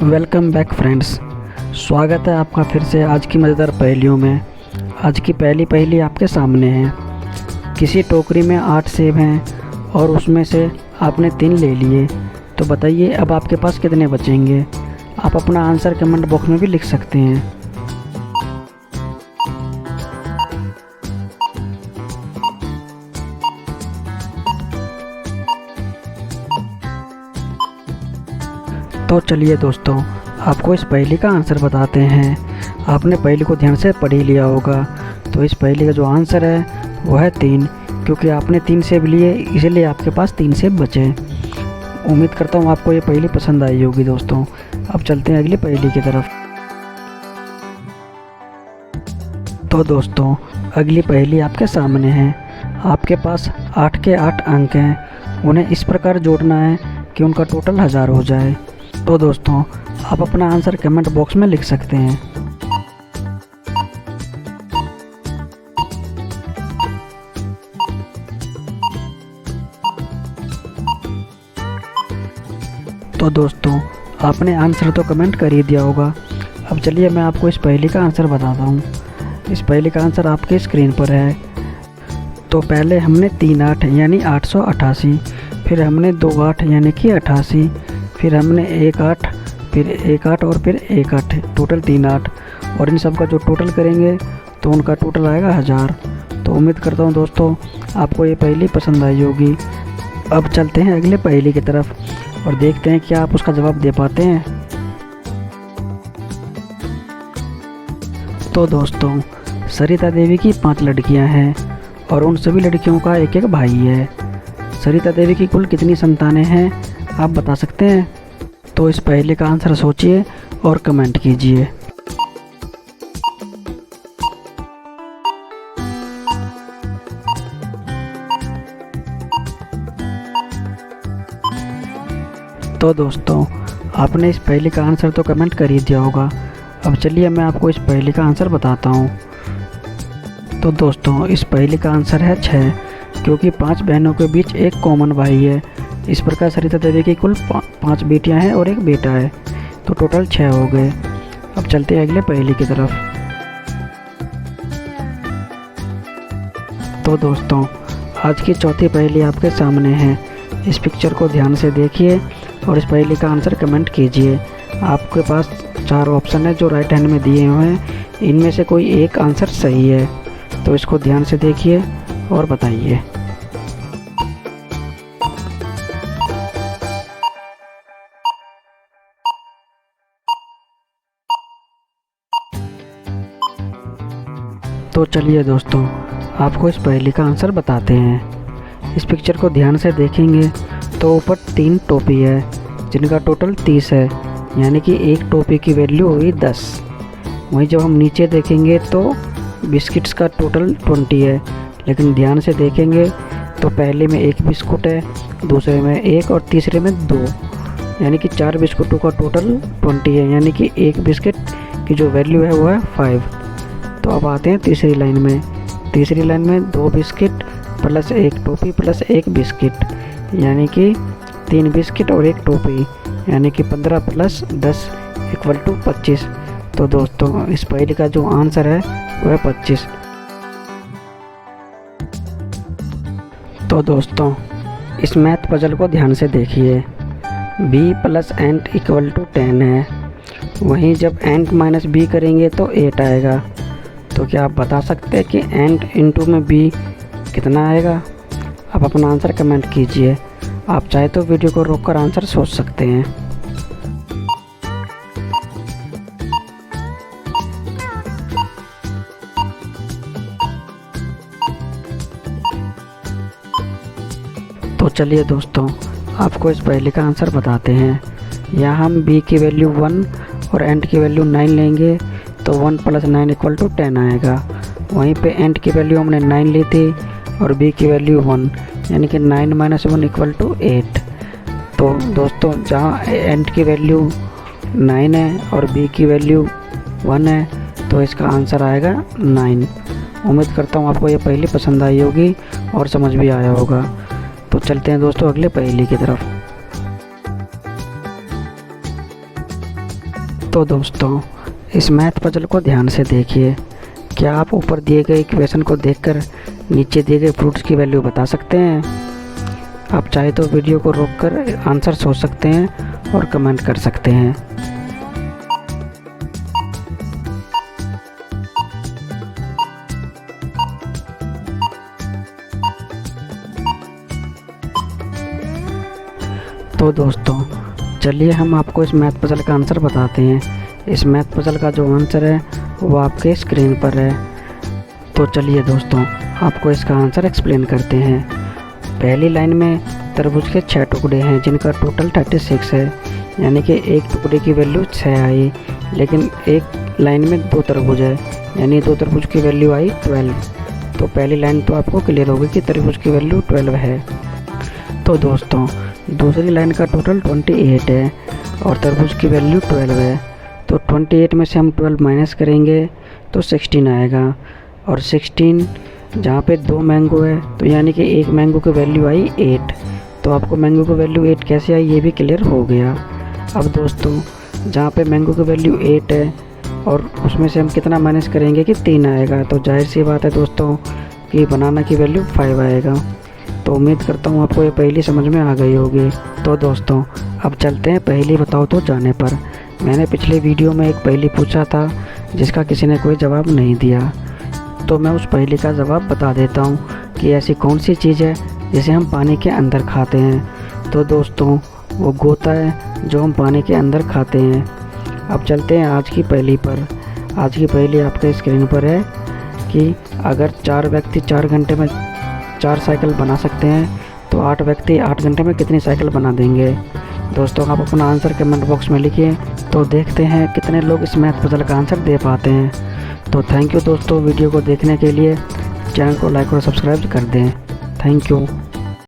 Welcome back friends. स्वागत है आपका फिर से आज की मज़ेदार पहेलियों में। आज की पहली पहेली आपके सामने है। किसी टोकरी में 8 सेब हैं और उसमें से आपने 3 ले लिए, तो बताइए अब आपके पास कितने बचेंगे। आप अपना आंसर कमेंट बॉक्स में भी लिख सकते हैं। तो चलिए दोस्तों, आपको इस पहेली का आंसर बताते हैं। आपने पहेली को ध्यान से पढ़ ही लिया होगा। तो इस पहेली का जो आंसर है वो है 3, क्योंकि आपने 3 सेब लिए इसलिए आपके पास 3 सेब बचे। उम्मीद करता हूँ आपको ये पहेली पसंद आई होगी दोस्तों। अब चलते हैं अगली पहेली की तरफ। तो दोस्तों, अगली पहेली आपके सामने है। आपके पास 8 के 8 अंक हैं। उन्हें इस प्रकार जोड़ना है कि उनका टोटल 1000 हो जाए। तो दोस्तों, आप अपना आंसर कमेंट बॉक्स में लिख सकते हैं। तो दोस्तों, आपने आंसर तो कमेंट कर ही दिया होगा। अब चलिए मैं आपको इस पहेली का आंसर बताता हूँ। इस पहेली का आंसर आपके स्क्रीन पर है। तो पहले हमने 3 8 यानी 888, फिर हमने 2 8 यानी कि 88, फिर हमने 1 8, फिर 1 8 और फिर 1 8, टोटल 3 8। और इन सब का जो टोटल करेंगे तो उनका टोटल आएगा 1000। तो उम्मीद करता हूँ दोस्तों आपको ये पहेली पसंद आई होगी। अब चलते हैं अगले पहेली की तरफ और देखते हैं क्या आप उसका जवाब दे पाते हैं। तो दोस्तों, सरिता देवी की 5 लड़कियां हैं और उन सभी लड़कियों का एक एक भाई है। सरिता देवी की कुल कितनी संतानें हैं आप बता सकते हैं? तो इस पहेली का आंसर सोचिए और कमेंट कीजिए। तो दोस्तों, आपने इस पहेली का आंसर तो कमेंट कर ही दिया होगा। अब चलिए मैं आपको इस पहेली का आंसर बताता हूँ। तो दोस्तों, इस पहेली का आंसर है 6, क्योंकि 5 बहनों के बीच एक कॉमन भाई है। इस प्रकार सरिता देवी की कुल 5 बेटियां हैं और एक बेटा है, तो टोटल 6 हो गए। अब चलते हैं अगले पहेली की तरफ। तो दोस्तों, आज की चौथी पहेली आपके सामने है। इस पिक्चर को ध्यान से देखिए और इस पहेली का आंसर कमेंट कीजिए। आपके पास 4 ऑप्शन है जो राइट हैंड में दिए हुए हैं। इनमें से कोई एक आंसर सही है, तो इसको ध्यान से देखिए और बताइए। तो चलिए दोस्तों, आपको इस पहेली का आंसर बताते हैं। इस पिक्चर को ध्यान से देखेंगे तो ऊपर 3 टोपी है जिनका टोटल 30 है, यानी कि एक टोपी की वैल्यू हुई 10। वहीं जब हम नीचे देखेंगे तो बिस्किट्स का टोटल 20 है, लेकिन ध्यान से देखेंगे तो पहले में 1 बिस्कुट है, दूसरे में 1 और तीसरे में 2, यानी कि 4 बिस्कुटों का टोटल 20 है, यानी कि एक बिस्किट की जो वैल्यू है वो है 5। तो अब आते हैं तीसरी लाइन में। तीसरी लाइन में 2 बिस्किट प्लस 1 टोपी प्लस 1 बिस्किट, यानी कि 3 बिस्किट और 1 टोपी, यानी कि 15 प्लस 10 इक्वल टू 25। तो दोस्तों, इस पहेली का जो आंसर है वो है 25। तो दोस्तों, इस मैथ पजल को ध्यान से देखिए। b प्लस एंट इक्वल टू 10 है। वहीं जब एंट माइनस बी करेंगे तो 8 आएगा। तो क्या आप बता सकते हैं कि एंट इंटू में b कितना आएगा? आप अपना आंसर कमेंट कीजिए। आप चाहे तो वीडियो को रोककर आंसर सोच सकते हैं। तो चलिए दोस्तों, आपको इस पहेली का आंसर बताते हैं। यहाँ हम b की वैल्यू 1 और एंट की वैल्यू 9 लेंगे तो 1 प्लस 9 इक्वल टू 10 आएगा। वहीं पे एंट की वैल्यू हमने 9 ली थी और b की वैल्यू 1, यानी कि 9 माइनस 1 इक्वल टू 8। तो दोस्तों, जहाँ एंट की वैल्यू 9 है और b की वैल्यू 1 है, तो इसका आंसर आएगा 9। उम्मीद करता हूँ आपको ये पहेली पसंद आई होगी और समझ भी आया होगा। तो चलते हैं दोस्तों अगले पहेली की तरफ। तो दोस्तों, इस मैथ पजल को ध्यान से देखिए। क्या आप ऊपर दिए गए इक्वेशन को देखकर नीचे दिए गए फ्रूट्स की वैल्यू बता सकते हैं? आप चाहे तो वीडियो को रोककर आंसर सोच सकते हैं और कमेंट कर सकते हैं। तो दोस्तों, चलिए हम आपको इस मैथ पजल का आंसर बताते हैं। इस मैथ पजल का जो आंसर है वो आपके स्क्रीन पर है। तो चलिए दोस्तों, आपको इसका आंसर एक्सप्लेन करते हैं। पहली लाइन में तरबूज के 6 टुकड़े हैं जिनका टोटल 36 है, यानी कि एक टुकड़े की वैल्यू 6 आई। लेकिन एक लाइन में 2 तरबूज है, यानी 2 तरबूज की वैल्यू आई 12। तो पहली लाइन तो आपको क्लियर होगी कि तरबूज की वैल्यू 12 है। तो दोस्तों, दूसरी लाइन का टोटल 28 है और तरबूज की वैल्यू 12 है। तो 28 में से हम 12 माइनस करेंगे तो 16 आएगा। और 16 जहाँ पे 2 मैंगो है तो यानी कि एक मैंगो की वैल्यू आई 8। तो आपको मैंगो की वैल्यू 8 कैसे आई ये भी क्लियर हो गया। अब दोस्तों, जहाँ पे मैंगो की वैल्यू 8 है और उसमें से हम कितना माइनस करेंगे कि 3 आएगा, तो जाहिर सी बात है दोस्तों कि बनाना की वैल्यू 5 आएगा। तो उम्मीद करता हूँ आपको ये पहेली समझ में आ गई होगी। तो दोस्तों, अब चलते हैं पहेली बताओ तो जाने पर। मैंने पिछले वीडियो में एक पहेली पूछा था जिसका किसी ने कोई जवाब नहीं दिया, तो मैं उस पहेली का जवाब बता देता हूँ कि ऐसी कौन सी चीज़ है जिसे हम पानी के अंदर खाते हैं। तो दोस्तों, वो गोता है जो हम पानी के अंदर खाते हैं। अब चलते हैं आज की पहेली पर। आज की पहेली आपके स्क्रीन पर है कि अगर 4 व्यक्ति 4 घंटे में 4 साइकिल बना सकते हैं तो 8 व्यक्ति 8 घंटे में कितनी साइकिल बना देंगे। दोस्तों, आप अपना आंसर कमेंट बॉक्स में लिखिए, तो देखते हैं कितने लोग इस मैथ पजल का आंसर दे पाते हैं। तो थैंक यू दोस्तों, वीडियो को देखने के लिए। चैनल को लाइक और सब्सक्राइब कर दें। Thank you.